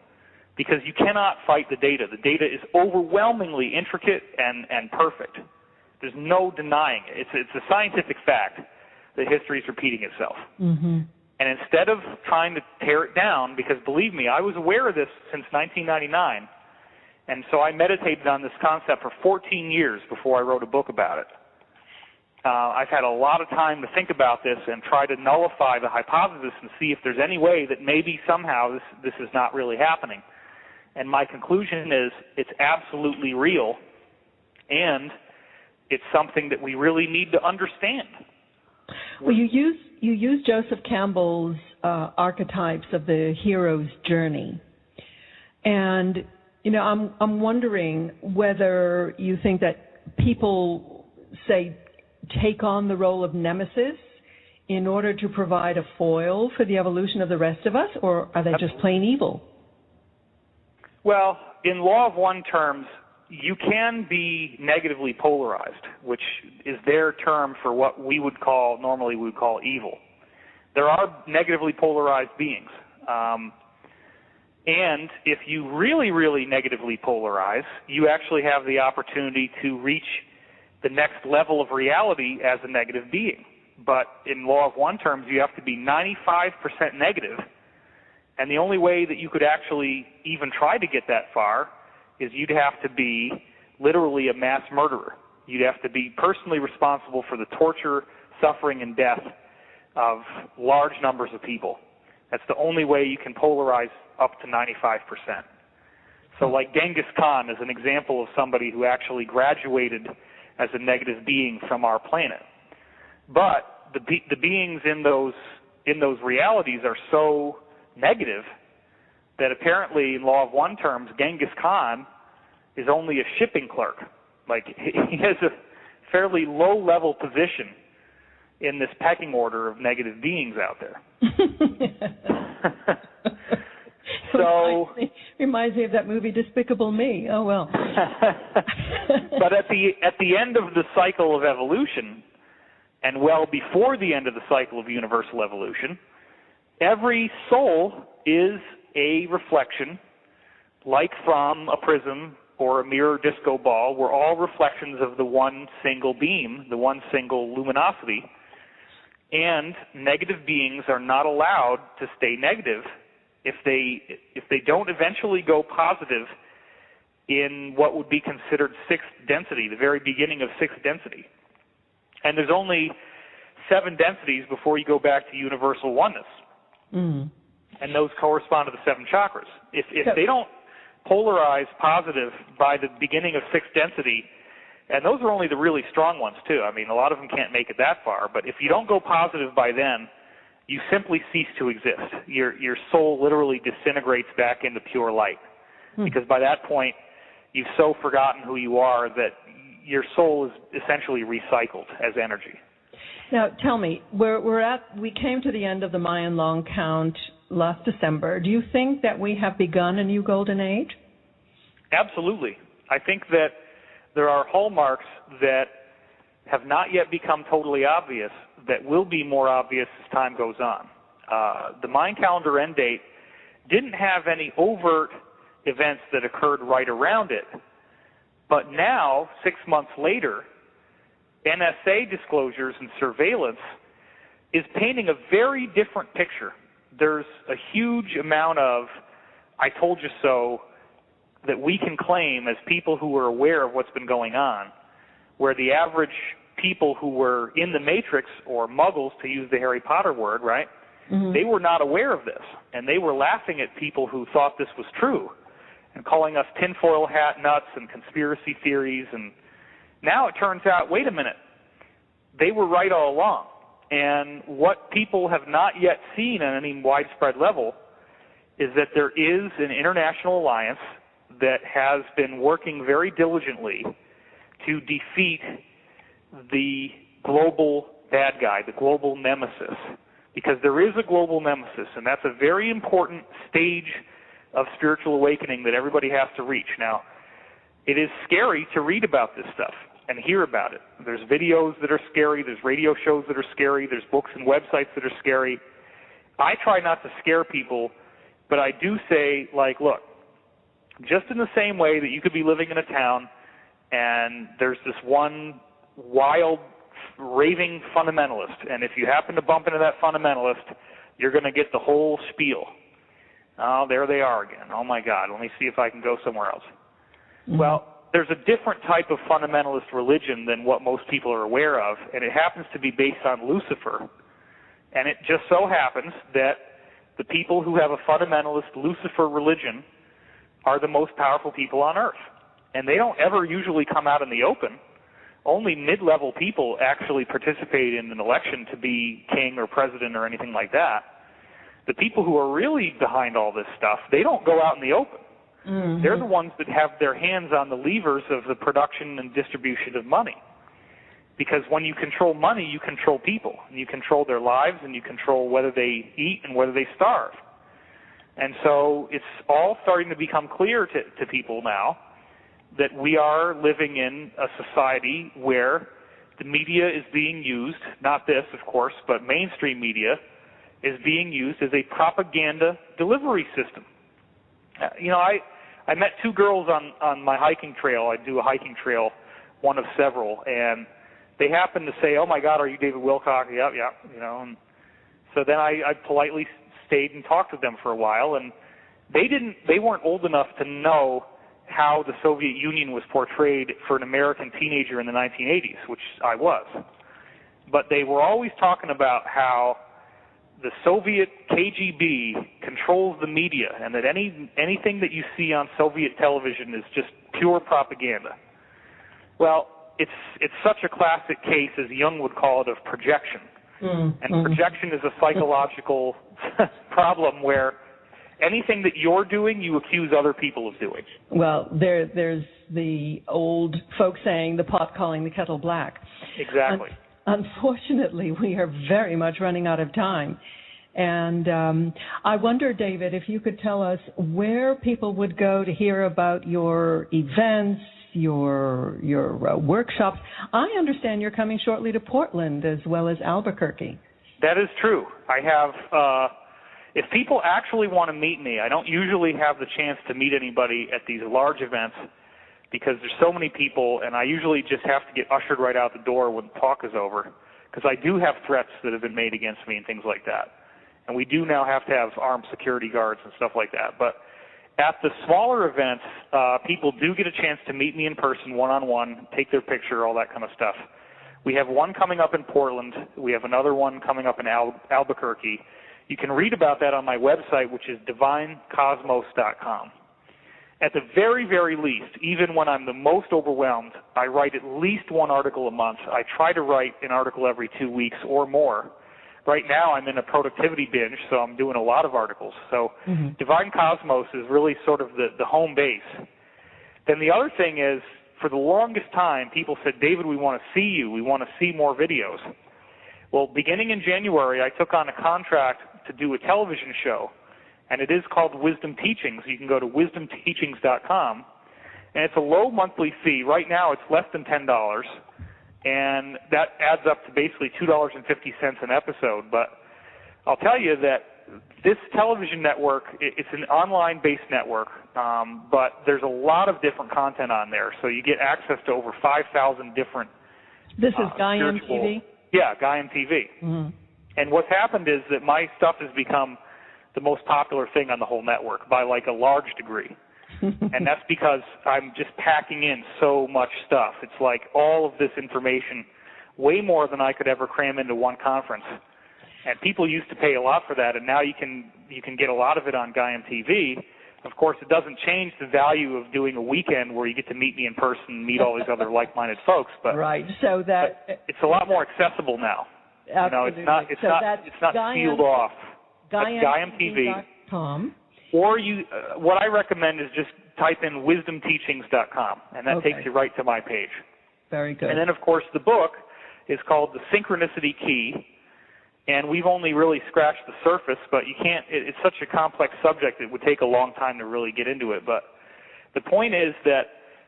because you cannot fight the data. The data is overwhelmingly intricate and perfect. There's no denying it. It's a scientific fact that history is repeating itself. Mm-hmm. And instead of trying to tear it down, because believe me, I was aware of this since 1999, and so I meditated on this concept for 14 years before I wrote a book about it. I've had a lot of time to think about this and try to nullify the hypothesis and see if there's any way that maybe somehow this is not really happening. And my conclusion is it's absolutely real, and it's something that we really need to understand. Well, you use Joseph Campbell's archetypes of the hero's journey, and I'm wondering whether you think that people, say, take on the role of nemesis in order to provide a foil for the evolution of the rest of us, or are they just plain evil? Well, in law of one terms, you can be negatively polarized, which is their term for what normally we would call evil. There are negatively polarized beings. And if you really, really negatively polarize, you actually have the opportunity to reach the next level of reality as a negative being. But in law of one terms, you have to be 95% negative, and the only way that you could actually even try to get that far is you'd have to be literally a mass murderer. You'd have to be personally responsible for the torture, suffering, and death of large numbers of people. That's the only way you can polarize up to 95%. So like Genghis Khan is an example of somebody who actually graduated as a negative being from our planet. But the beings in those realities are so negative that apparently, in law of one terms, Genghis Khan is only a shipping clerk. Like, he has a fairly low-level position in this pecking order of negative beings out there. So reminds me of that movie Despicable Me. Oh well. But at the end of the cycle of evolution, and well before the end of the cycle of universal evolution, every soul is a reflection, like from a prism or a mirror disco ball. We're all reflections of the one single beam, the one single luminosity. And negative beings are not allowed to stay negative if they don't eventually go positive in what would be considered sixth density, the very beginning of sixth density. And there's only 7 densities before you go back to universal oneness. Mm. And those correspond to the 7 chakras. If they don't polarize positive by the beginning of sixth density, and those are only the really strong ones too. I mean, a lot of them can't make it that far, but if you don't go positive by then, you simply cease to exist. Your soul literally disintegrates back into pure light. Because by that point, you've so forgotten who you are that your soul is essentially recycled as energy. Now, tell me, we came to the end of the Mayan long count last December. Do you think that we have begun a new golden age? Absolutely. I think that there are hallmarks that have not yet become totally obvious that will be more obvious as time goes on. The Mayan calendar end date didn't have any overt events that occurred right around it, but now, 6 months later, NSA disclosures and surveillance is painting a very different picture. There's a huge amount of "I told you so" that we can claim as people who are aware of what's been going on, where the average people who were in the Matrix, or muggles to use the Harry Potter word, right, they were not aware of this. And they were laughing at people who thought this was true and calling us tinfoil hat nuts and conspiracy theories. And now it turns out, wait a minute, they were right all along. And what people have not yet seen on any widespread level is that there is an international alliance that has been working very diligently to defeat the global bad guy, the global nemesis. Because there is a global nemesis, and that's a very important stage of spiritual awakening that everybody has to reach. Now, it is scary to read about this stuff and hear about it. There's videos that are scary, there's radio shows that are scary, there's books and websites that are scary. I try not to scare people, but I do say, like, look, just in the same way that you could be living in a town and there's this one wild, raving fundamentalist, and if you happen to bump into that fundamentalist, you're going to get the whole spiel. Oh, there they are again. Oh, my God, let me see if I can go somewhere else. Mm-hmm. Well, there's a different type of fundamentalist religion than what most people are aware of, and it happens to be based on Lucifer. And it just so happens that the people who have a fundamentalist Lucifer religion are the most powerful people on earth. And they don't ever usually come out in the open. Only mid-level people actually participate in an election to be king or president or anything like that. The people who are really behind all this stuff, they don't go out in the open. Mm-hmm. They're the ones that have their hands on the levers of the production and distribution of money. Because when you control money, you control people. And you control their lives, and you control whether they eat and whether they starve. And so it's all starting to become clear to people now that we are living in a society where the media is being used, not this, of course, but mainstream media is being used as a propaganda delivery system. I met 2 girls on my hiking trail. I do a hiking trail, one of several, and they happened to say, "Oh my God, are you David Wilcock?" Yeah, And so then I politely stayed and talked with them for a while, and they weren't old enough to know how the Soviet Union was portrayed for an American teenager in the 1980s, which I was. But they were always talking about how the Soviet KGB controls the media, and that anything that you see on Soviet television is just pure propaganda. Well, it's such a classic case, as Jung would call it, of projection. And projection is a psychological problem where anything that you're doing, you accuse other people of doing. Well, there's the old folk saying, the pot calling the kettle black. Exactly. Unfortunately, we are very much running out of time. And I wonder, David, if you could tell us where people would go to hear about your events, your workshops. I understand you're coming shortly to Portland as well as Albuquerque. That is true. I have, if people actually want to meet me, I don't usually have the chance to meet anybody at these large events because there's so many people, and I usually just have to get ushered right out the door when the talk is over, because I do have threats that have been made against me and things like that. And we do now have to have armed security guards and stuff like that. But at the smaller events, people do get a chance to meet me in person, one-on-one, take their picture, all that kind of stuff. We have one coming up in Portland. We have another one coming up in Albuquerque. You can read about that on my website, which is divinecosmos.com. At the very, very least, even when I'm the most overwhelmed, I write at least one article a month. I try to write an article every 2 weeks or more. Right now I'm in a productivity binge, so I'm doing a lot of articles. So Divine Cosmos is really sort of the home base. Then the other thing is, for the longest time, people said, David, we want to see you. We want to see more videos. Well, beginning in January, I took on a contract to do a television show, and it is called Wisdom Teachings. You can go to wisdomteachings.com, and it's a low monthly fee. Right now it's less than $10. And that adds up to basically $2.50 an episode. But I'll tell you that this television network, it's an online-based network, but there's a lot of different content on there. So you get access to over 5,000 different This is Gaiam TV? Yeah, Gaiam TV. And what's happened is that my stuff has become the most popular thing on the whole network by like a large degree. And that's because I'm just packing in so much stuff. It's like all of this information, way more than I could ever cram into one conference. And people used to pay a lot for that, and now you can get a lot of it on Gaiam TV. Of course, it doesn't change the value of doing a weekend where you get to meet me in person and meet all these other like-minded folks. But right, so that but it's a lot more accessible now. Absolutely. You know, it's not sealed off. GaiamTV.com. Or what I recommend is just type in wisdomteachings.com, and that takes you right to my page. Very good. And then, of course, the book is called The Synchronicity Key, and we've only really scratched the surface, but you can't. It's such a complex subject, it would take a long time to really get into it. But the point is that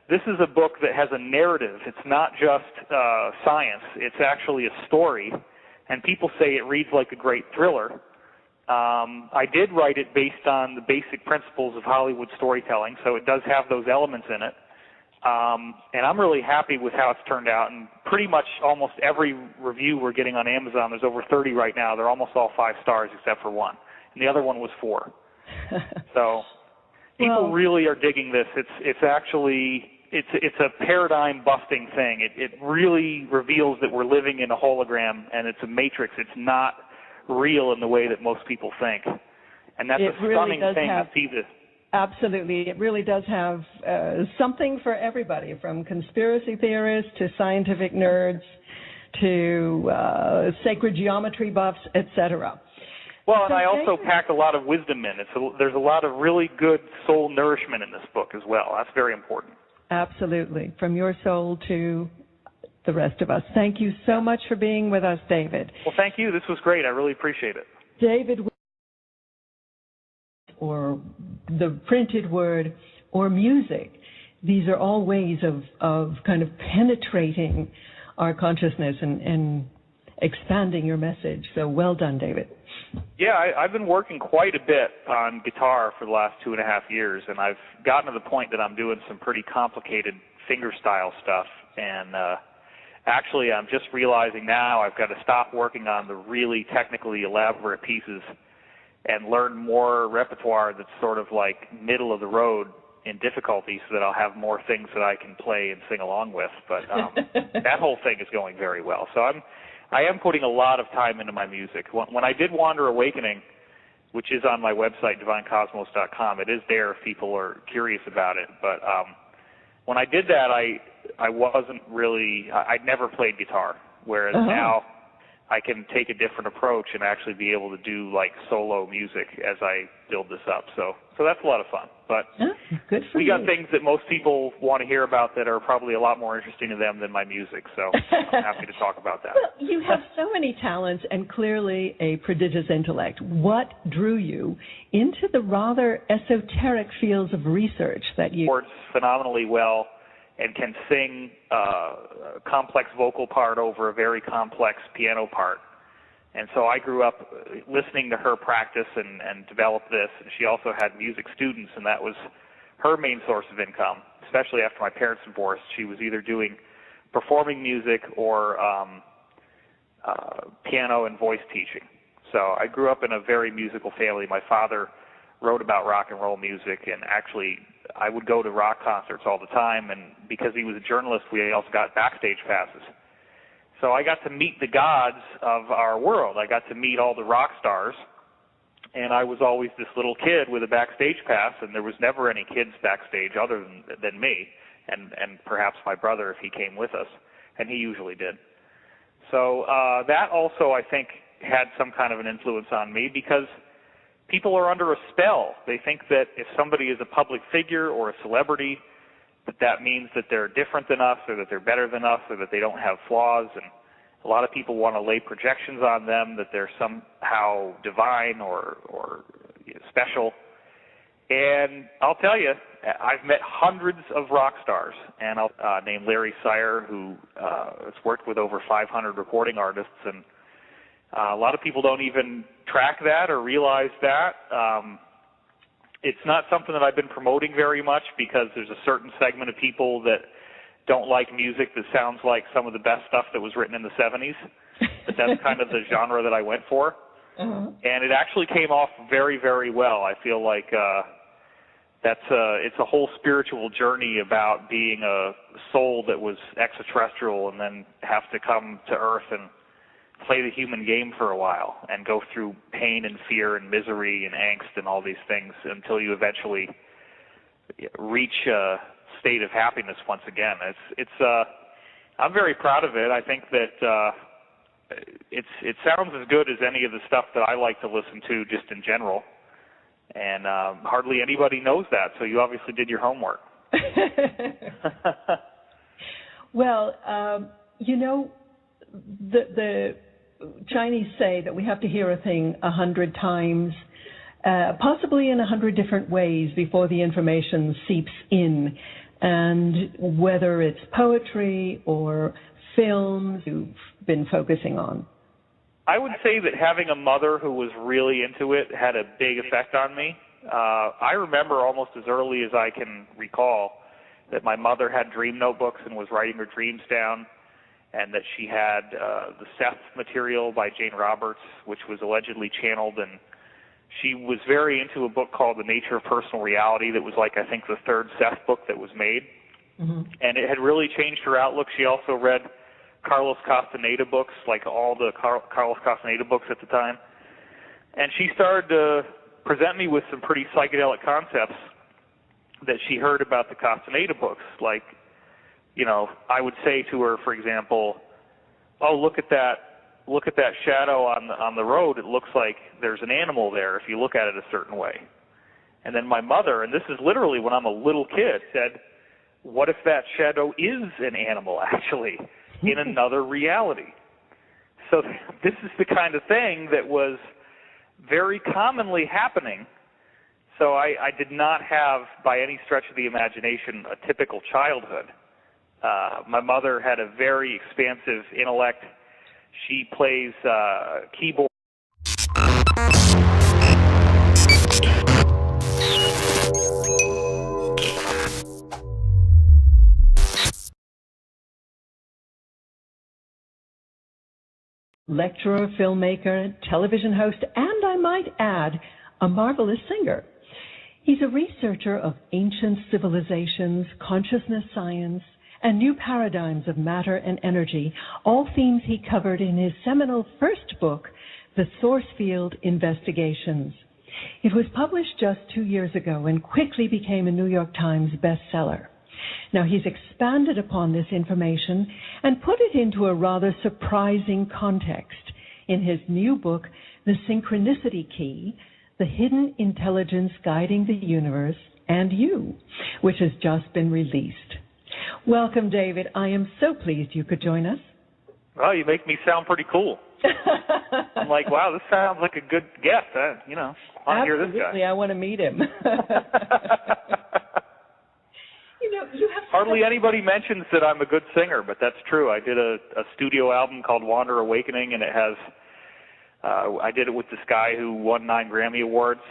this is a book that has a narrative. It's not just science. It's actually a story, and people say it reads like a great thriller. I did write it based on the basic principles of Hollywood storytelling, so it does have those elements in it. And I'm really happy with how it's turned out, and pretty much almost every review we're getting on Amazon, there's over 30 right now, they're almost all 5 stars except for one, and the other one was 4. So people really are digging this. It's actually, it's a paradigm-busting thing. It really reveals that we're living in a hologram, and it's a matrix. It's not real in the way that most people think. And that's a stunning thing to see this. Absolutely. It really does have something for everybody, from conspiracy theorists to scientific nerds to sacred geometry buffs, etc. Well, and I also pack a lot of wisdom in. There's a lot of really good soul nourishment in this book as well. That's very important. Absolutely. From your soul to the rest of us. Thank you so much for being with us, David. Well, thank you. This was great. I really appreciate it. David, or the printed word, or music, these are all ways of kind of penetrating our consciousness and expanding your message. So well done, David. Yeah, I've been working quite a bit on guitar for the last 2.5 years, and I've gotten to the point that I'm doing some pretty complicated fingerstyle stuff, and actually, I'm just realizing now I've got to stop working on the really technically elaborate pieces and learn more repertoire that's sort of like middle of the road in difficulty, so that I'll have more things that I can play and sing along with. But that whole thing is going very well. So I am putting a lot of time into my music. When I did Wander Awakening, which is on my website, divinecosmos.com, it is there if people are curious about it. But when I did that, I wasn't really, I'd never played guitar, whereas now I can take a different approach and actually be able to do like solo music as I build this up. So that's a lot of fun. But good for we got things that most people want to hear about that are probably a lot more interesting to them than my music. So I'm happy to talk about that. Well, you have so many talents and clearly a prodigious intellect. What drew you into the rather esoteric fields of research that you... Works phenomenally well and can sing a complex vocal part over a very complex piano part. And so I grew up listening to her practice and developed this. And she also had music students, and that was her main source of income, especially after my parents divorced. She was either doing performing music or piano and voice teaching. So I grew up in a very musical family. My father wrote about rock and roll music, and actually I would go to rock concerts all the time, and because he was a journalist, we also got backstage passes. So I got to meet the gods of our world. I got to meet all the rock stars, and I was always this little kid with a backstage pass, and there was never any kids backstage other than me, and perhaps my brother if he came with us, and he usually did. So that also, I think, had some kind of an influence on me, because people are under a spell. They think that if somebody is a public figure or a celebrity, that means that they're different than us, or that they're better than us, or that they don't have flaws. And a lot of people want to lay projections on them that they're somehow divine or special. And I'll tell you, I've met hundreds of rock stars, and named Larry Sire, who has worked with over 500 recording artists, and a lot of people don't even track that or realize that. It's not something that I've been promoting very much, because there's a certain segment of people that don't like music that sounds like some of the best stuff that was written in the 70s. But that's kind of the genre that I went for. And it actually came off very, very well. I feel like it's a whole spiritual journey about being a soul that was extraterrestrial and then have to come to Earth and play the human game for a while and go through pain and fear and misery and angst and all these things until you eventually reach a state of happiness once again. I'm very proud of it. I think that it sounds as good as any of the stuff that I like to listen to just in general, and hardly anybody knows that, so you obviously did your homework. Well, the Chinese say that we have to hear a thing 100 times, possibly in 100 different ways before the information seeps in. And whether it's poetry or films you've been focusing on. I would say that having a mother who was really into it had a big effect on me. I remember almost as early as I can recall that my mother had dream notebooks and was writing her dreams down, and that she had the Seth material by Jane Roberts, which was allegedly channeled, and she was very into a book called The Nature of Personal Reality that was like, I think, the third Seth book that was made, and it had really changed her outlook. She also read Carlos Castaneda books, like all the Carlos Castaneda books at the time, and she started to present me with some pretty psychedelic concepts that she heard about the Castaneda books, like, I would say to her, for example, oh, look at that shadow on the road. It looks like there's an animal there if you look at it a certain way. And then my mother, and this is literally when I'm a little kid, said, what if that shadow is an animal, actually, in another reality? So this is the kind of thing that was very commonly happening. So I did not have, by any stretch of the imagination, a typical childhood. My mother had a very expansive intellect. She plays keyboard. Lecturer, filmmaker, television host, and I might add, a marvelous singer. He's a researcher of ancient civilizations, consciousness science, and new paradigms of matter and energy, all themes he covered in his seminal first book, The Source Field Investigations. It was published just 2 years ago and quickly became a New York Times bestseller. Now, he's expanded upon this information and put it into a rather surprising context in his new book, The Synchronicity Key, The Hidden Intelligence Guiding the Universe and You, which has just been released. Welcome, David. I am so pleased you could join us. Well, you make me sound pretty cool. I'm like, wow, this sounds like a good guest. I want to hear this guy. Absolutely, I want to meet him. You have hardly anybody mentions that I'm a good singer, but that's true. I did a studio album called Wander Awakening, and it has I did it with this guy who won 9 Grammy Awards.